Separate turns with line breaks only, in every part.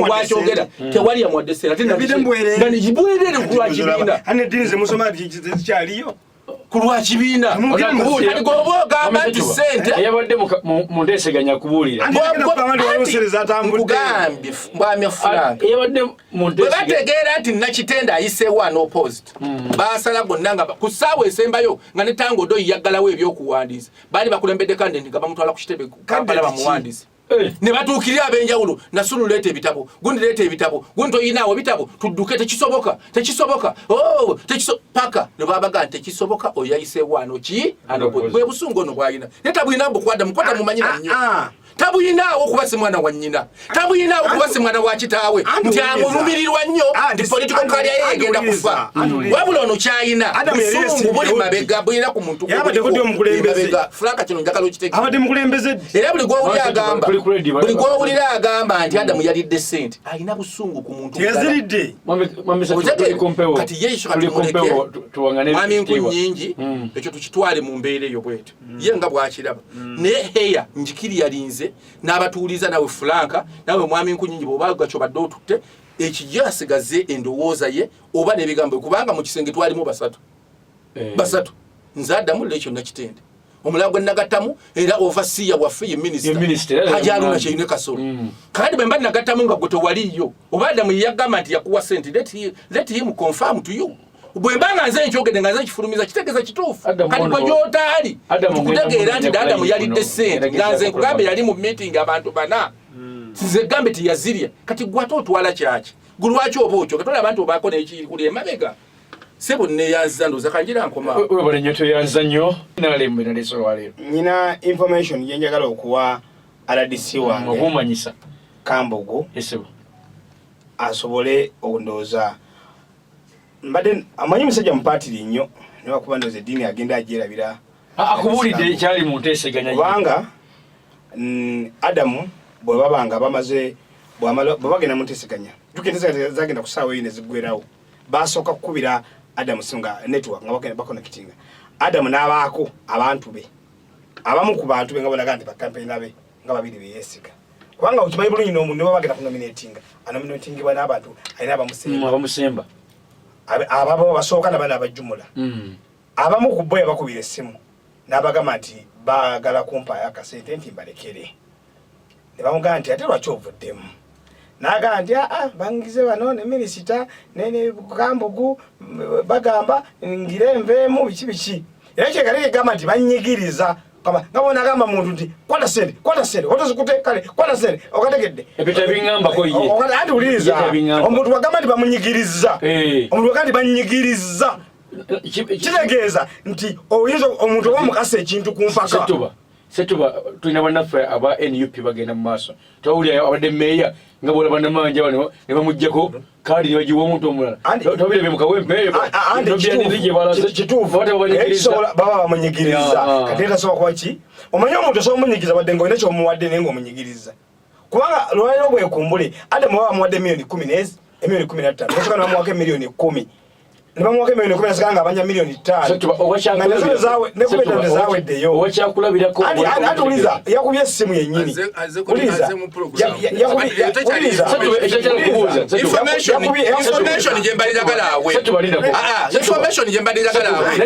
Wachogera tewali ya mwadesera tena ngani jibwelele kulwa kibina
ane dinize musoma kyaliyo
kulwa kibina ali goboga amati sente
yabadde mu ndeseganya kubulira
kugambi mbamya frank
yabadde mu ndeseganya
bategera ati nakitenda ayise one opposite basala gonnanga kusawe esembayo ngane tango do yagalawo ebyokuwandiza bali bakulembedde kandi ngaba mutwala ku kitebe kampala bamuwandiza ne batukirira abenjawulo nasulu lete ebitabo gundi lete ebitabo gunto yinawo bitabo tudduke tekisoboka paka ne babaga tekisoboka oyayise wano ki bwe busungo no bwayina neta bwina bukwada mukwata mumanyira nnyo tabu yinawo kubase mwana wa nnyina tabu yinawo kubase mwana wa kitaawe nti amulumirirwa nnyo ndi political career yegenda kufa wabula ono kyayina busungu buli mabega bwina ku muntu mabega flaka kino njagala okitege
abadde mukulembeze
era buli gwowulira agamba nti Adamu yalidde sente ayina busungu ku muntu
yaziridde
kati yesu katumuleke mwami nkunyingi ekyo tukitwale mu mbeera eyo bwetu ye nga bwakiraba ne heya njikiri yalinze n'abatuuliza nawe Franka nawe mwami nkunyingi bobaga kyo badde otutte ekijasigaze endowooza ye oba n'ebigambo kubanga mu kisenge twalimu basatu nze Adamu lekyo nakitende omulago nagatamu era overseer waffe ye minister hajaluna kyine kasoro kandi bemba nagatamu nga goto waliyo oba Adamu yagamba nti yakuwa sente let him confirm to you bwembanga nze nkyogede nga nze kifulumiza kitegeza kituufu kati kwa jotali kutegeera nti Adamu yalidde sente nga nze nkugambe yali mu meeting abantu bana nze gambe tiyazirya kati gwato otwala kyaki gulwaki oba okyo katola abantu obako nekiri kuli emabega sebo ne yazando zakanjira nkoma
webale nyoto yazanyo nalembe naleso walero
nyina information yenjagala okuwa RDC wange
okumanyisa
Kambogo
esebo
asobole ondoza mbade amanyi musajja mpatiri nnyo ne bakuba ndoze dini agenda ajerabira
akubulide kyali mu nteseganya
banga Adamu bwe babanga bamaze bwabagenda mu nteseganya dukendeza zagenda kusawa yine zigwerawo basoka kukubira Adamu singa network nga bakene bakonekitinga Adamu n'abaako abantu be abamu ku bantu be nga balaga nti bakampeni nabe nga babiri be yesiga kubanga ukimanyi bulungi n'omuntu ne babagenda kunominatinga anominatingibwa n'abantu ayina
abamusemba
ababo basooka n'abana abajjumula abamu ku bo bakubira essimu n'abagamba nti baagala kumpa akasente nti mbalekere ne bamugamba nti ate lwaki ovuddemu naga nti bangize bano ne minisita ne Kambogo bagamba ngire nvemu biki era kyekaleke gamba nti banyigiriza kama ngabona gamba muntu nti kwata sente otozikute kale kwata sente okategedde
ebita bingamba ko ye
okati uliza omuntu bagamba nti bamunyigiriza omuntu bagamba nti banyigiriza kitegeeza nti oyinza omuntu omukasa ekintu kumpaka
setuba tulina bannaffe aba NUP bagenda mu maaso tawulira abadde meya nga bola bannamanja bano ne bamuggyako kaadi ne bagiwa omuntu omulala tobirebe mukawempe
kituufu baba bamunyigiriza kati era soba kuba ki omanyi omuntu osobola omunyigiriza wadde ngaolina kyomuwadde naye ng'omunyigiriza kubanga lwaliro bwekumbule Adamu baba bamuwadde emiliyoni 15 osoka nebamuwako emiliyoni 10 nibamuwako emiliyoni 10 nasigala nga abanja miliyoni 5 nekubetande zaweddeyo
owakyakulabirako
ati uliza yakubye essimu yennyini
information gyembali njagala awe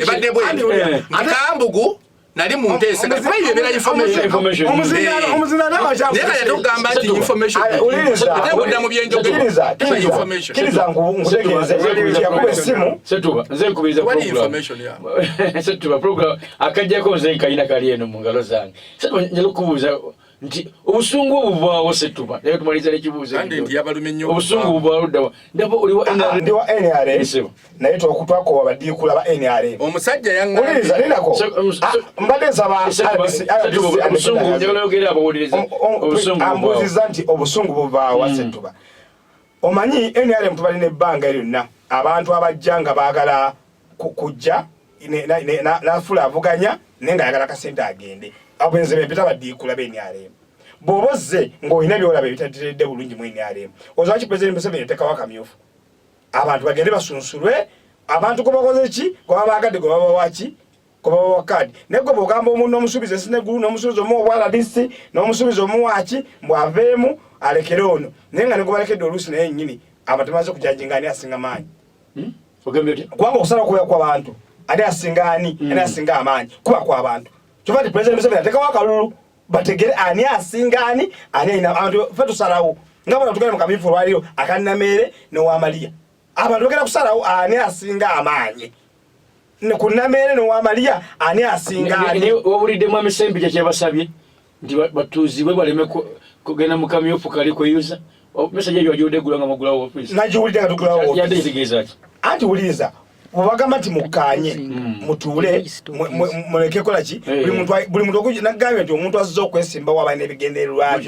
ebadde bwenti Kambogo nali mu ntesa kati ebera information
omuzina
neka yatugamba nti information ate wodda mu byenjogero information
kiriza ngutegeeze yakuba essimu
setuba nze nkubiriza program akajjako nze nkayina kali eno mu ngalo zange setuba njala okubuuza nti obusungu obuvaawo setuba naye tumaliza nekibuuzo obusungu buvaawo ddawa ndaba oliwa
NRM naye twakutwakowa badiikula ba NRM
omusajja
yauliriza ninako mbadde nsaba
obusungu njagala yogera abawuliriza obusungu
ambuuziza nti obusungu buvaawa setuba omanyi NRM tubalina ebbanga lyonna abantu abajja nga baagala kujja nafula avuganya naye nga ayagala kasente agende abenze bempita badiikula b'NRM bw'obozze ng'olina byolaba ebitateredde bulungi mu NRM ozwaki President Museveni yatekawo akamyufu abantu bagende basunsulwe abantu gwe bakoze ki gwe babaagadde gwe babawaki gwe babawa kaadi naye gwe bw'ogamba omuntu n'omusuubiza esinegulu n'omusuubiza omuwa obwala DC n'omusuubiza omuwaki mbwaveemu alekere ono nenga ne kubalekedde oluusi naye nnyini abatemaze kujajinga ani asinga maanyi kubanga okusala kubeera kw'abantu ani asinga ani asinga amaanyi kuba kw'abantu kyova nti pulezidenti Museveni ateekawo akalulu bategere ani asinga ani alina abantu ffe tusalawo nga bano tugenda mu kamyufu olwaliro akannamere n'owamaliya abantu bagenda kusalawo ani asinga amaanyi ku nnamere n'owamaliya ani asinga ani
wawuliddemu amisembi kyebasabye nti batuuzibwe baleme kugenda mu kamyufu kali kweyuza mesaje eyo wagiwulidde eggula nga mugulawo ofisi
nagiwulidde nga tugulawo
yadde kitegeeza ki
anti wuliriza bwebagamba nti mukkanye mutuule muleke kola ki buli muntu nagambye nti omuntu azza okwesimbawo aba n'ebigendererwa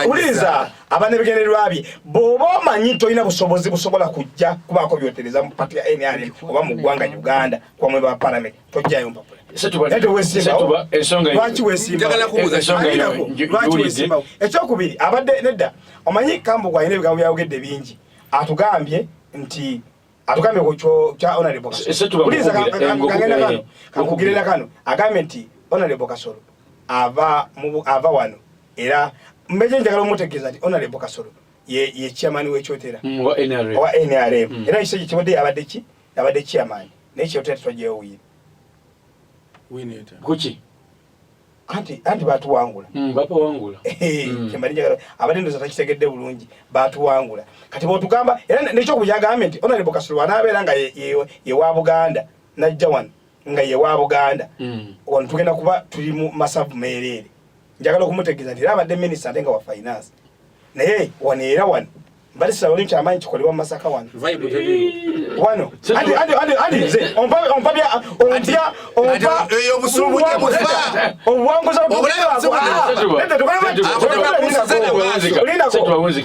wuliriza aba n'ebigendererwa bye bw'oba omanyi tolina busobozi busobola kujja kubaako byotereza mu pati ya NRM oba mu ggwanga Uganda kwamwe ba palamenti tojjayo mpapula lwaki wesimbawo ekyokubiri abadde nedda omanyi Kambugwa alina ebigambo byayogedde bingi atugambye nti atugambye ku kya Honorable Kasolo kankugirira kano agambye nti Honorable Kasolo ava wano era mbeje njagala omutegeeza nti Honorable Kasolo ye chairman w'ekyotera wa NRM era ekisege kibadde yabadde chairman naye kyotera twajeewuye
kuki
anti batuwangula
bapawangula
kyembali njagala abadde ndoza takitegedde bulungi batuwangula kati bwotugamba era nekyokubyagambe nti Honorable Kasolo anaabeera nga ye wa Buganda najja wano nga ye wa Buganda wano tugenda kuba tuli mu masavu meereere njagala okumutegeeza nti era abadde minisita ate nga wa finance naye wano era wano balisa wali kyamaanyi kikolebwa mu Masaka wano wano nze ompabya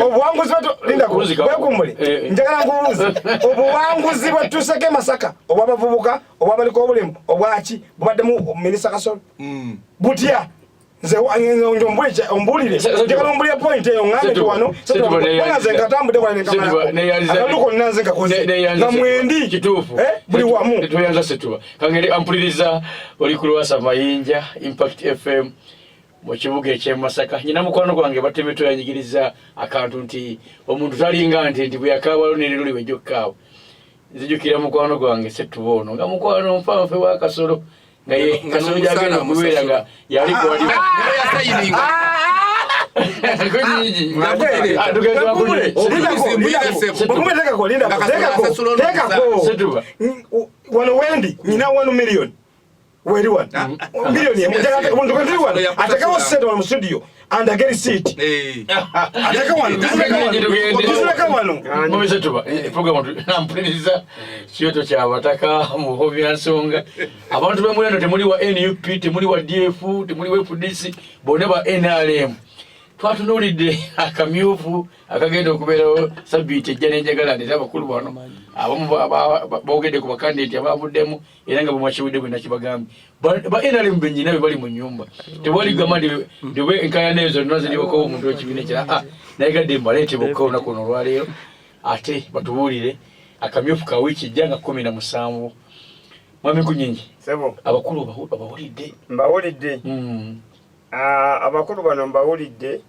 obuwanguzi bwekumule njagala nkubuuza obuwanguzi bwetuseke Masaka obw'abavubuka obw'abaliko obulemu obwaki bubaddemu minisita Kasolo butya nze ombulire njagala ombulire point eyo ngambe wano nze nkatambudde akaluko nanze nkakoze nga mwendi buli wamu
tuyanza setuba kangere ampuliriza oli ku Lwasa Mayinja Impact FM mu kibuga eky'e Masaka nyina mukwano gwange batemeto yanyigiriza akantu nti omuntu talinga nti bwe yakaabalo nerero liwe jokkaabo nzijukira mukwano gwange setuba ono nga mukwano mpanfe wa Kasolo nga ye Kasolo jagenda kubeera nga yali kwali yasayininga
wano wendi nyina 1 million weri wano million omuntu kwendiri wano atekawo sente wano mu studio and I get a seat ateka wano
mubisetuba program nampuliriza kiyoto kyabataka muhobya nsonga abantu bemulendo temuli wa NUP temuli wa DF temuli wa FDC bone ba NRM twatunulidde akamyufu akagenda okubeerawo sabbiiti ejja n'enjagala ndeta abakulu bano abamu boogedde ku bakandidati abavuddemu era nga bwemwakiwudde bwe nakibagambye ba NRM bennyina be bali mu nnyumba tewali gamba ndiwe enkayana ezo zonna ziriwako omuntu w'ekibiina ekira naye gadde mbaleete bokka olunaku luno olwaleero ate batubuulire akamyufu ka wiiki ejja nga 17 mwami Kunyingi abakulu abawulidde
mbawulidde abakulu bano mbawulidde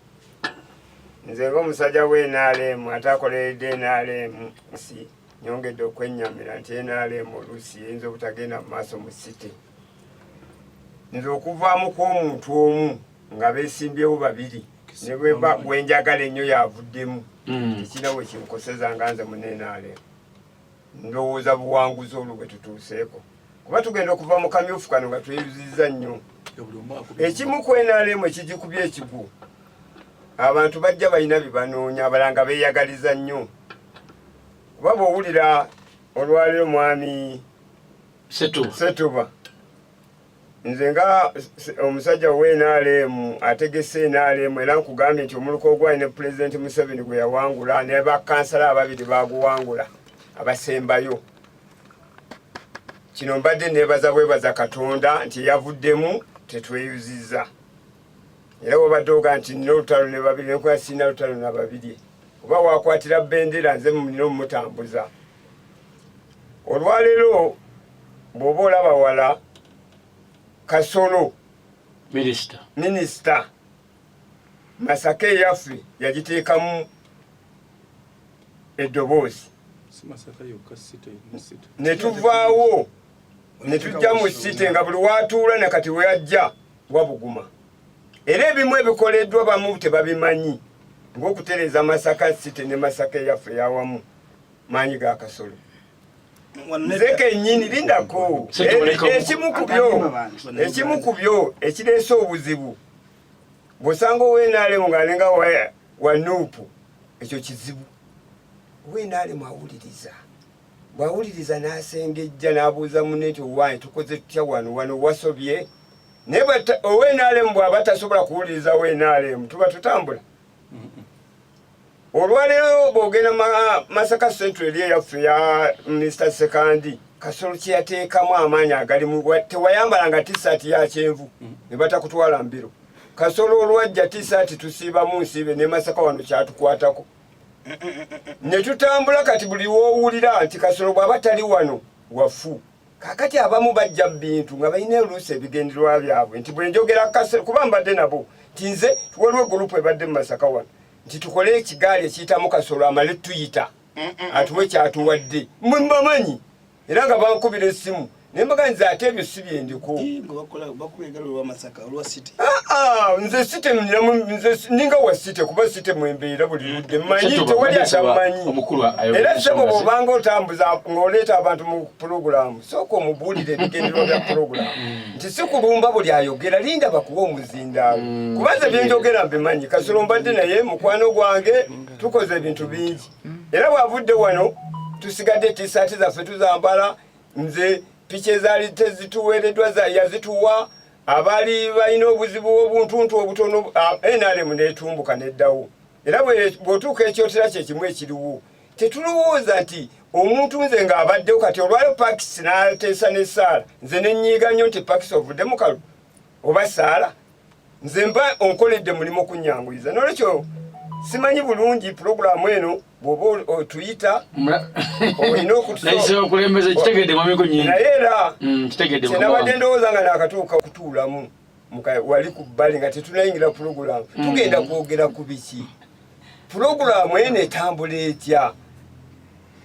nze ng'omusajja w'NRM atakoleredde NRM si nyongedde okwennyamira nti NRM oluusi eyinza obutagenda mu maaso mu city nze okuvaamu kw'omuntu omu nga beesimbyewo babiri ne bwenjagala ennyo yavuddemu tekina bwe kinkoseza nga nze mu NRM ndowooza buwanguzi olwo bwe tutuuseeko kuba tugenda okuva mu kamyufu kano nga tweyuzizza nnyo ekimu ku NRM ekigikubye ekigu abantu bajja balina bibanoonya abalanga beeyagaliza nnyo kuba bw'owulira olwaliro mwami Setuba nze nga omusajja w'NRM ategese NRM era nkugambye nti omuluka ogwali ne Pulezidenti Museveni gwe yawangula ne bakansala ababiri baguwangula abasembayo kino mbadde neebaza Katonda nti yavuddemu tetweyuzizza era wabadde oga nti nina olutalo ne babiri nenkola sirina lutalo na babiri oba wakwatira bendera nze nina omutambuza olwaleero bw'oba olaba wala Kasolo minisita Masaka yaffe yagiteekamu eddoboozi ne tuvaawo ne tujja mu site nga buli watuula ne kati we yajja wabuguma. Era ebimu ebikoleddwa bamu tebabimanyi ng'okutereeza Masaka site ne Masaka yaffe yawamu maanyi ga Kasolo. Nze kennyini lindako ekimu ku byo ekireese obuzibu bw'osanga ow'enaalemu ng'alenga wa Nuupu, ekyo kizibu. Ow'enaalemu awuliriza, bw'awuliriza n'asengejja n'abuuza munne nti owange tukoze tutya wano wasobye. Naye ow'enaalemu bw'aba tasobola kuwuliriza ow'enaalemu tuba tutambula. Olwaleero bw'ogenda Masaka Central eri eyaffe ya Minisita Sekandi, Kasolo kye yateekamu amaanyi agalimu, tewayambalanga tisaati ya kyenvu ne batakutwala mbiro. Kasolo olwajja tisaati tusiibamu nsiibe ne Masaka wano kyatukwatako. Ne tutambula kati buli w'owulira nti Kasolo bw'aba tali wano wafu. Kakati abamu bajja bintu nga balina oluusi ebigendererwa byabwe nti bwe njogera Kasolo kuba mbadde nabo nti nze waliwo gurupu ebadde mu Masaka wano nti tukole ekigaali ekiyitamu Kasolo amale tuyita atuwe kyatuwadde mmwe mbamanyi era nga bankubira essimu ne mbaga nze ate ebyo si byendiko nze site ninga wa site kuba site mwembeera buli ludde mmanyi tewali atamanyi era sebo bw'obanga otambuza ng'oleeta abantu mu pulogulaamu sooka omubuulire ebigendererwa bya pulogulaamu nti si kulumba buli ayogera linda bakuwa omuzindaalo kuba nze byenjogera mbimanyi. Kasolo mbadde naye mukwano gwange tukoze ebintu bingi era bw'avudde wano tusigadde tisaati zaffe tuzambala. Nze piki ezaali tezituweereddwa yazituwa abaali balina obuzibu obuntuntu obutono NRM neetumbuka neddawo. Era bw'otuuka ekyotera kye kimu ekiriwo tetulowooza nti omuntu nze ng'abaddewo kati olwaleero Pakisi n'ateesa ne Saala nze ne nnyiiga nnyo nti Pakisi ovudde mu kalu oba Saala nze mba onkoledde mulimu kunnyanguliza. N'olwekyo simanyi bulungi pulogulaamu eno bw'oba otuyita olina naye era kyenabadde ndowooza nga naakatuuka kutuulamu wali ku bbali nga tetunayingira pulogulaamu tugenda kwogera ku biki. Pulogulaamu eno etambula etya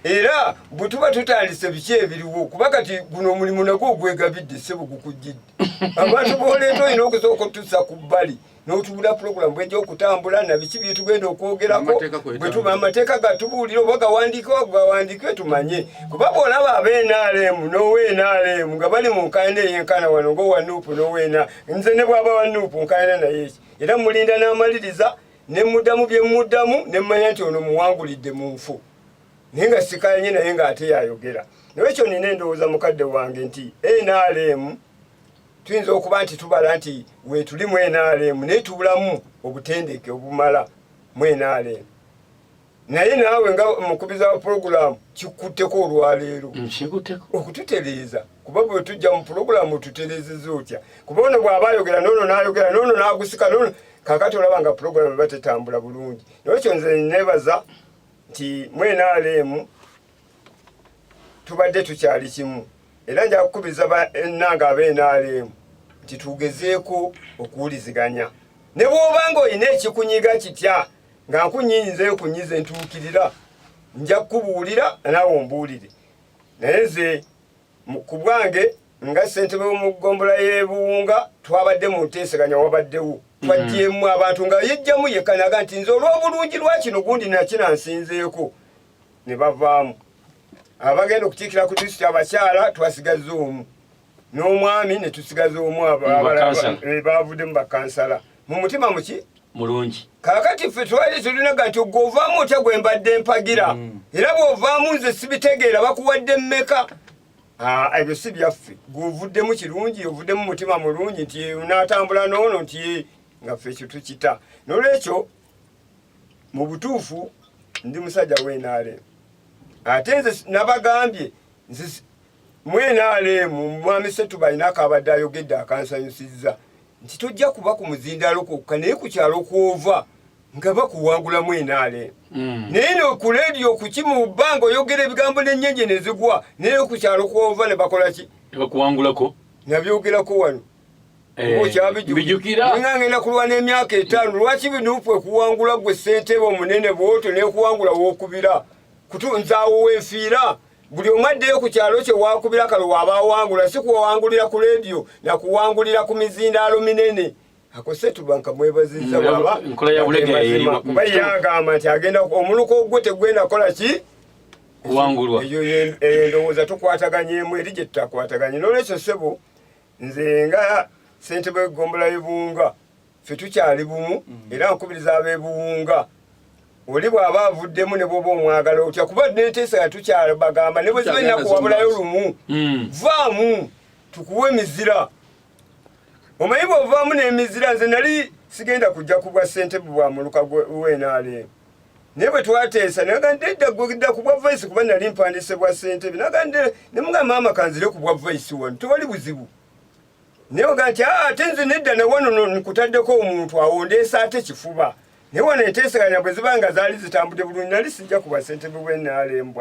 era bwe tuba tutandise biki ebiriwo kuba kati guno omulimu nagwo ogwegabidde sebo gukujjidde abantu b'oleeta olina okusooka otussa ku bbali n'otubula pulogulaamu bwejja okutambula na biki bye tugenda okwogerako bwe tuba amateeka gatubuulira oba gawandiikibwe tumanye kuba bw'olaba ab'NRM n'ow'NRM nga bali mu nkaayana ey'enkana wano ng'owa Nuupu n'ow'ena nze ne bw'aba wa Nuupu nkaayana naye eki era mulinda n'amaliriza ne muddamu bye muddamu ne mmanya nti ono muwangulidde mu nfu naye nga sikanye naye ng'ate yayogera. Nolwekyo nina endowooza mukadde wange nti NRM tuyinza okuba nti tubala nti weetuli mu NRM naye tubulamu obutendeke obumala mu NRM. Naye naawe nga mukubiza wa pulogulaamu kikutteko olwaleero okututereeza kuba bwe tujja mu pulogulaamu tutereezeza otya kuba ono bw'aba ayogera n'ono n'ayogera n'ono n'agusika n'ono kaakati olaba nga pulogulaamu eba tetambula bulungi. Nolwekyo nze neebaza nti mu NRM tubadde tukyali kimu era nja kukubiza ennanga ab'NRM nti tugezeeko okuwuliziganya ne bw'obanga olina ekikunyiga kitya nga nkunyinyizeyo kunyize ntuukirira nja kukubuulira naawe ombuulire. Naye nze ku bwange nga ssentebe w'omugombola y'ebuwunga twabadde mu nteeseganya wabaddewo twajjeemu abantu nga yejjamu yekkanaga nti nze olw'obulungi lwa kino gundi nakinansinzeeko ne bavaamu. Abagenda okukiikira ku disitulikiti abakyala twasigaza omu n'omwami ne tusigaza omu bavudde mu bakansala mu mutima muki
mulungi.
Kaakati ffe twali tulinaga nti gw'ovaamu otya gwe mbadde mpagira era bw'ovaamu nze sibitegeera bakuwadde mmeka. Ebyo si byaffe gw'ovuddemu kirungi ovuddemu mutima mulungi nti n'atambula n'ono nti nga ffe ekyo tukita. N'olwekyo mu butuufu ndi musajja w'NRM ate nze nabagambye nze mu NRM mwami Ssettuba ayinako abadde ayogedde akansanyusizza nti tojja kuba ku muzindaalo kwokka naye ku kyalo kwova nga bakuwangula mu NRM. Naye no ku leediyo kuki mu bbanga oyogera ebigambo n'ennyenje ne zigwa naye ku kyalo kwova ne bakola ki?
Bakuwangulako.
Nabyogerako wano.
mbijukira
ngangena kulwa n'emyaka 5 lwaki binupwe kuwangula gwe ssentebe omunene bwoto n'ekuwangula wokubira kutunzaawo wenfiira buli omaddeyo ku kyalo kye wakubira kalo wabawangula si kuwangulira ku leediyo nakuwangulira ku mizindaalo minene akose tubanka mwebaziza baba
nkola ya bulegeye
kuba yagamba nti agenda omuluko gwe tegwenda kola ki
kuwangulwa
eyo endowooza tukwataganyemu eri gye tutakwataganye n'olwekyo ssebo nze nga ssentebe w'eggombolola y'Ebuwunga ffe tukyali bumu era nkubiriza ab'Ebuwunga oli bw'aba avuddemu ne bw'oba omwagala otya kuba neeteesanga tukyabagamba ne bwe ziba nnakuwabulayo lumu vaamu tukuwa emizira omanyi bw'ovaamu n'emizira nze nali sigenda kujja kubwa ssentebe bwa muluka w'NRM naye bwe twateesa nagandedda gwedda ku bwa vaisi kuba nali mpandiise bwa ssentebe nagande ne mugamba maama kanzire ku bwa vaisi wano tewali buzibu naye oga nti ate nze nedda ne wano nkutaddeko omuntu awondeesa ate kifuba naye wano enteesaganya bwe ziba nga zaali zitambudde bulungi nali sijja ku basentebe bw'NRM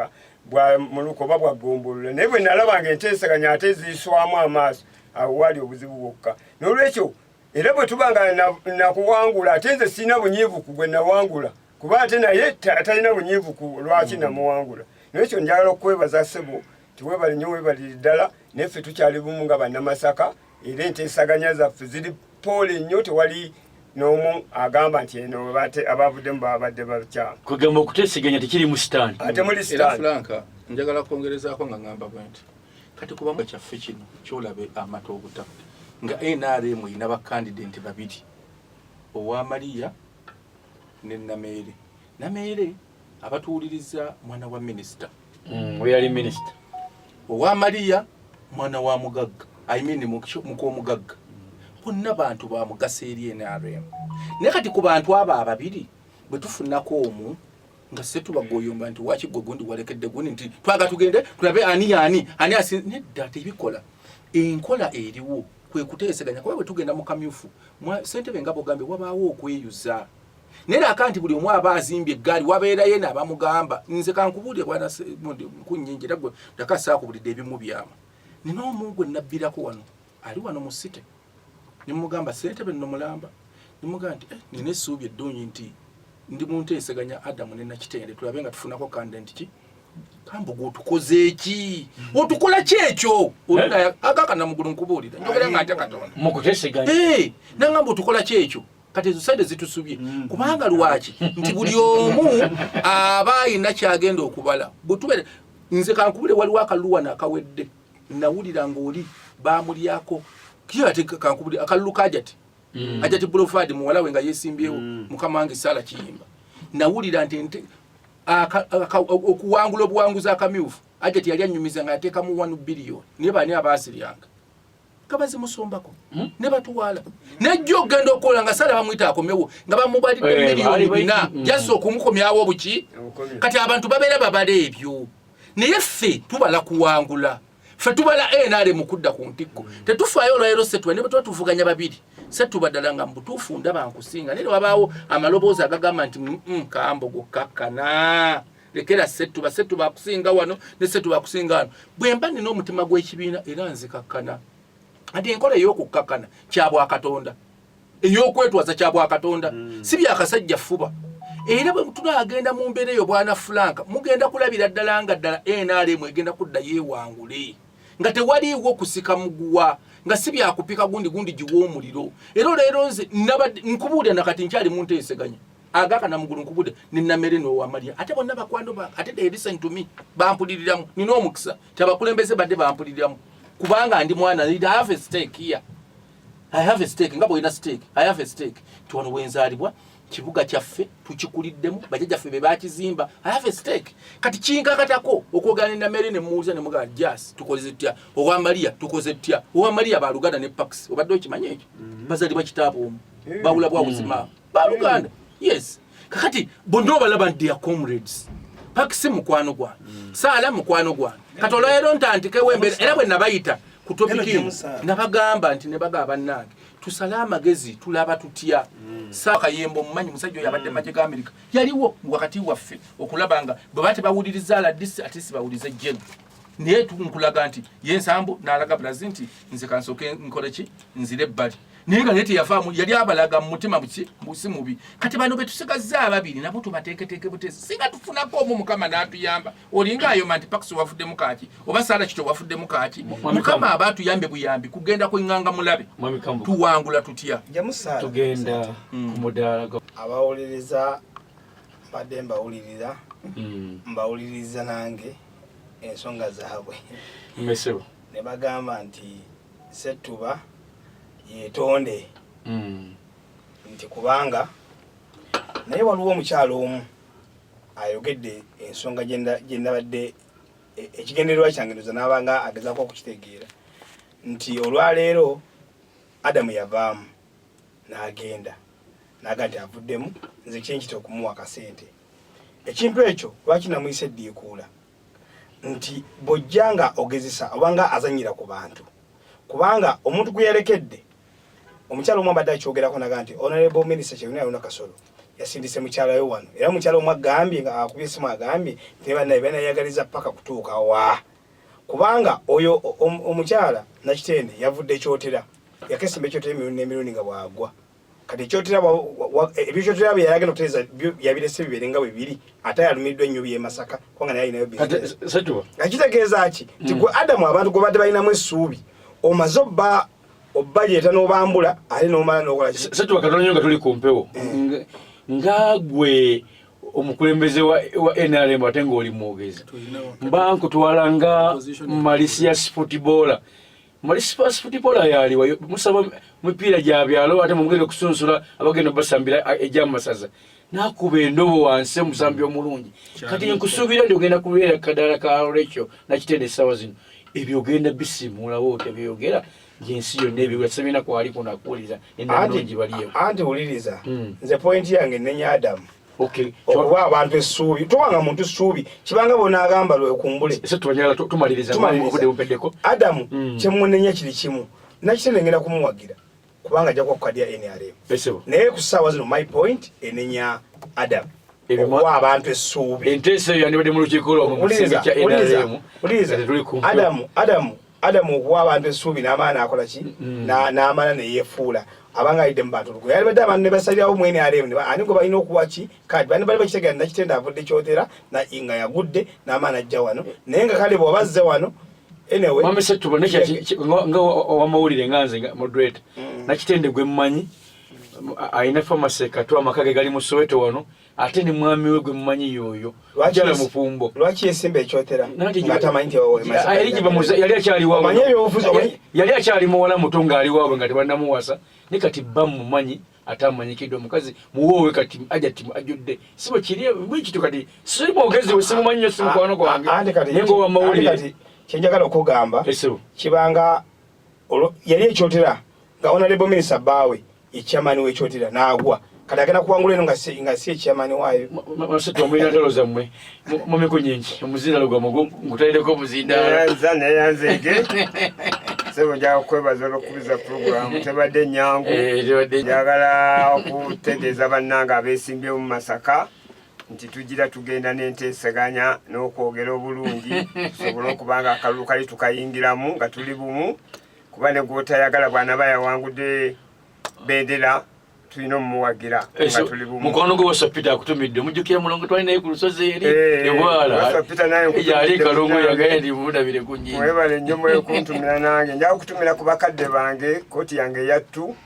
bwa muluka oba bwa ggombolola naye bwe nalabanga enteesaganya ate ziiswamu amaaso awo waali obuzibu bwokka n'olwekyo era bwe tuba nga nakuwangula ate nze sirina bunyiivu ku gwe nawangula kuba ate naye talina bunyiivu ku lwaki namuwangula n'ekyo njagala okwebaza ssebo tiwebale nnyo webaliri ddala neffe tukyali bumu nga bannamasaka era enteesaganya zaffe ziri poole nnyo tewali n'omu agamba nti eno abavuddemu babadde bakyama
kwegamba okuteesaganya tekiri mu sitaani
ate muli
era
sitaani
Franka njagala kwongerezaako nga ngamba bwe nti kati kubamu kyaffe kino kyolabe amata obuta nga NRM erina bakandidenti babiri owa Mariya ne Nameere Nameere abatuwuliriza mwana wa minisita
we yali minisita
owa Mariya mwana wa mugagga mukoomugagga bonna bantu ba mugaso eri NRM naye kati ku bantu abo ababiri bwe tufunako omu nga se tubagoyomba nti waki gwe gundi walekedde gundi nti twaga tugende tulabe ani nedda tebikola enkola eriwo kwe kuteesaganya kuba bwe tugenda mu kamyufu ssentebe nga bogambye wabaawo okweyuza naye akanti buli omu aba azimbye eggaali wabeerayo eno abamugamba nze kankubuulire bwana kunnyingi era gwe ndakasaakubulidde ebimu byama nina omu gwe nabbirako wano ali wano mu site nimugamba ssentebe nno mulamba nimugamba nti nina essuubi eddungi nti ndi mu nteesaganya Adamu ne Nakitende tulabe nga tufunako kandidenti ki kambuga otukoze eki otukola ki ekyo agaka namugulu nkubuulira njogera nga atya Katonda
mu kuteesaganya
nangamba otukola ki ekyo kati ezo sente zitusubye kubanga lwaki nti buli omu aba ayina kyagenda okubala bwetubere nze kankubule waliwo akalulu akawedde nawulira ng'oli baamulyako kiyate kankubule akalulu kajati ajati Bulofadi muwala we nga yeesimbyewo mukama wange Sala Kiyimba nawulira nti okuwangula obuwanguzi akamyufu ajati yali annyumiza nga yateekamu 1 billion naye baani abaasiryanga kabazimusombako ne batuwaala najjo ogenda okukola nga Sala bamuyita akomewo nga bamubalidde miliyoni 4 jassa okumukomyawo buki kati abantu babeera babala ebyo naye ffe tubala kuwangula ffe tubala NRM kudda ku ntikko tetufaayo olwaleero setuba ne bwe tuba tuvuganya babiri setuba ddala nga mubutuufu ndaba nkusinga naye wabaawo amaloboozi agagamba nti kambogo kakkana lekera setuba akusinga wano ne setuba akusinga wano bwe mba nina omutima gw'ekibiina era nze kakkana ati enkola ey'okukakkana kyabwakatonda ey'okwetwaza kyabwakatonda si byakasajja fuba era bwe tunagenda mu mbeera eyo bwana Franka mugenda kulabira ddala nga ddala NRM egenda kudda yeewangule nga tewaliiwo kusika muguwa nga si byakupika gundi giwa omuliro era leero nze nkubuulira nakati nkyali mu nteeseganya agaka namugulu nkubuulira ne Nameere n'owa Mariya ate bonna bakwano ate they listen to me bampuliriramu nina omukisa tabakulembeze badde bampuliriramu kubanga ndi mwana I have a stake here I have a stake nga bwina stake I have a stake tuwano wenzaalibwa kibuga kyaffe tukikuliddemu bajjajjaffe be bakizimba I have a stake kati kinkakatako okwogana ne Nameere ne muwuliza ne mugamba jas tukoze tutya owa Mariya tukoze tutya owa Mariya baluganda ne Pax obadde okimanya ekyo bazalibwa kitaabo omu bawula bwa buzima baluganda yes kakati bondo balaba nti ya comrades Pax mukwano gwa Sala mukwano gwa kati olwaleero ntandike wembere era bwe nabayita ku topikimu nabagamba nti ne bagaba bannange tusale amagezi tulaba tutya Kayembo mumanyi musajja yabadde maje ga America yaliwo wakati waffe okulabanga bwe bate bawuliriza la disi atisi bawulize jeno naye tunkulaga nti yensambo n'alaga Brazil nti nze kansoke nkole ki nzire bali nenga neti yafaamu yali abalaga mu mutima busi mubi kati bano betusigazza ababiri nabo tubateeketeeke butezi singa tufunako omu mukama n'atuyamba olinga ayo manti pakisi wafudde mukaki oba saala kito wafudde mukaki mukama abaatuyambe buyambi kugenda kwenganga mulabe tuwangula tutya
tugenda ku mudaala
abawuliriza mbadde mbawulirira mbawuliriza nange ensonga zaabwe
mesebo
ne bagamba nti Ssettuba yetonde nti kubanga naye waliwo omukyalo omu ayogedde ensonga gyendabadde ekigendererwa kyange ndoza n'abanga agezaako okukitegeera nti olwaleero Adamu yavaamu n'agenda naga nti avuddemu nze kyenkita okumuwa akasente ekintu ekyo lwaki namuyise eddiikuula nti bw'ojjanga ogezesa obanga azanyira ku bantu kubanga omuntu gwe yalekedde omukyalo omu abadde akyogerako naga nti honorable minister Kyewuna Yona Kasolo yasindise mukyala we wano era mukyala omu agambye nga akubye esimu agambye nti banayagaliza paka kutuuka wa kubanga oyo omukyala Nakitende yavudde ekyotera yakesimba ekyotera emirundi nga bwagwa kati ekyotera ebyokyotera bye yalagenda okutereeza yabirese bibeerenga bwe biri ate yalumiddwa ennyo by'e Masaka kubanga naye alinayo akitegeeza ki nti gwe Adamu abantu gwe badde balinamu essuubi omaze obbajeeta n'obambula ate n'omala n'okola
Ssettuba katonyo nga tuli ku mpewo nga gwe omukulembeze wa NRM ate ng'oli mwogezi mba nkutwala nga Malicious Footballer Malicious Footballer yaliwa musaba mipiira gya byalo ate mugenda okusunsula abagenda basambira egy'amasaza nakuba endobo wansi omusambi omulungi kati nkusuubira ndi ogenda kubeera kadala ka Rachel Nakitende essaawa zino ebyo ogenda bisimulawo otebyogera yensi yonna ebiwula semina kwali kunakuwuliriza enalungi baliyo
anti wuliriza nze pointi yange nenya Adamu okuba abantu essuubi towanga muntu essuubi kibanga bonaagamba lwekumbule
tumaliriza
Adamu kyemunenya kiri kimu Nakitende ngenda kumuwagira kubanga ajja kwakukadya NRM naye ku ssaawa zino my point enenya Adamu okuba abantu essuubi
enteesa eyo yandibadde mu lukiiko lwomusinga kya NRM
Adamu okuwa abantu essuubi n'amaana akola ki n'amaana neyeefuula abanga ayidde mu bantu lugo yalibadde abantu ne basalirawo mu NRM ani gwe balina okuwa ki kati bani bali bakitegeera Nakitende avudde kyotera nga yagudde n'amaana ajja wano naye nga kale bw'oba azze wano anyway
mama Ssettuba nga wamawulire nga nze moderator Nakitende gwe mmanyi ayina pharmacy katwa amakage gali mu Soweto wano ate ni mwami we gwe mmanyi yoyo ajala mufumbo
lwaki yesimba ekyotera ngatamanyi
yali akyali muwala muto ng'ali waabwe nga tebannamuwasa ne kati bamumanyi ate amanyikiddwa omukazi muwoowe kati ajudde sibo kiri bwikitu kati simwogezi we simumanyi nyo simukwano gwange naye ng'owamawulire
kyenjagala okugamba kibanga yali ekyotera nga honorable minister baawe ekyamani w'ekyotera n'agwa kati agenda kuwangula eno nga si ekyamani waayo
Ssettuba mulina ntalo zammwe mu miko nyingi omuzindaalo gwammwe ngutaliddeko omuzindaalo
neyanzege sebo njaga kwebaza olw'okubiza puroguramu tebadde nnyangu njagala okutegeeza bannanga abeesimbyewo mu Masaka nti tugira tugenda n'enteesaganya n'okwogera obulungi tusobole okubanga akalulu kali tukayingiramu nga tuli bumu kuba ne gw'otayagala bw'anaba yawangudde bendera tulina omumuwagira nga tuli bumu
mukwano gwe wasa Peter akutumidde omujjukira mulongo twali naye ku lusozi eri ewala yali kalongo yagaye ndi mundabire ku nnyingi
mwebale nnyo mwekuntumira nange njaga okutumira ku bakadde bange kooti yange eyattu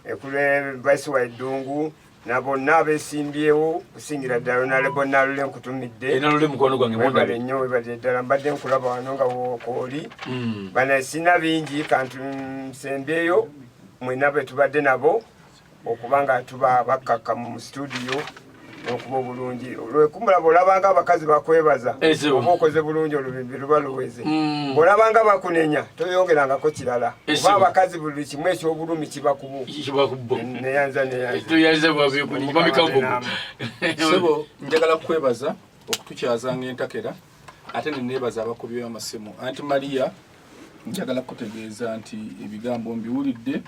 ekule vice wa Eddungu na bonna abeesimbyewo kusingira ddala Honorable Nalule nkutumidde
Nalule mukwano gwange
mwebale nnyo webale ddala mbadde nkulaba wano nga wokooli bana sina bingi kantu nsembyeyo mwena bwe tubadde nabo okubanga tuba bakkakka mu studio n'okuba obulungi olwekumulaba olabanga abakazi bakwebaza oba okoze bulungi olubimbi luba luweze bw'olabanga bakunenya toyongerangako kirala oba abakazi buli kimu ekyobulumi kiba kubo neyanza
sebo njagala kukwebaza okutukyazanga entakera ate neneebaza abakubi b'amasimu anti Maria njagala kutegeeza nti ebigambo mbiwulidde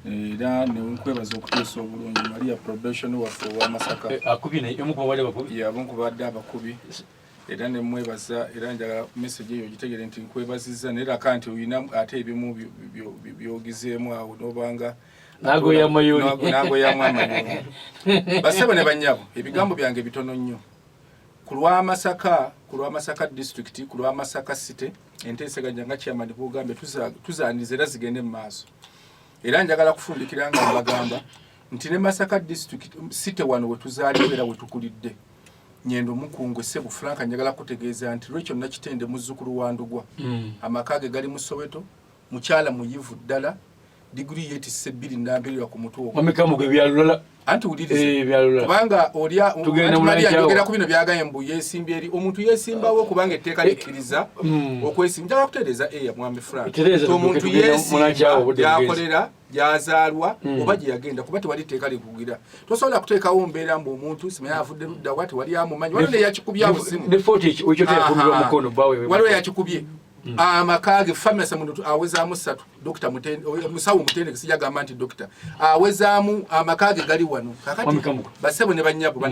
era nenkwebaza okuteesa obulungi Maria probation waffe wa Masaka
akubye naye omu ku babadde abakubi
yabo nkubadde abakubi era ne mwebaza era njagala message eyo gitegere nti nkwebazizza nera kanti uyina ate ebimu byogizeemu awo nobanga
nago ya mayoni
nago ya mayoni basebo ne banyabo ebigambo byange bitono nnyo kulwa Masaka district kulwa Masaka city enteeseganya nga chairman bugambe tuzanizera zigende mu maaso era njagala kufundikira nga bagamba nti ne Masaka district city wano wetuzaalibera wetukulidde Nyendo Mukungwe Sebu Frank njagala kutegeeza nti lwekyo nakitende muzzukulu wa Ndugwa amakage gali mu Soweto mukyala muyivu ddala degree yeti sebiri nambirwa ku mutwe ogwo
amekamu gwe byalula
anti udirize kubanga olya Maria njogera ku bino byagaye mbu yesimbye eri omuntu yesimbawo kubanga etteeka likiriza okwesimba kutereza ya mwami Frank omuntu yesimba yakolera yazalwa oba gye yagenda kuba tewali etteeka likugira tosobola kuteekawo mbeera mbu omuntu simanya avudde ludda wati wali amumanyi waliwo yakikubya buzimu
ne 40 okyo teekubirwa mukono bawe
waliwo yakikubye amakage famisa muntu awezaamu 3 Dr. Mutende musawo Mutende kisijagamba nti Dr. awezaamu amakage gali wano kakati basebo ne banyabo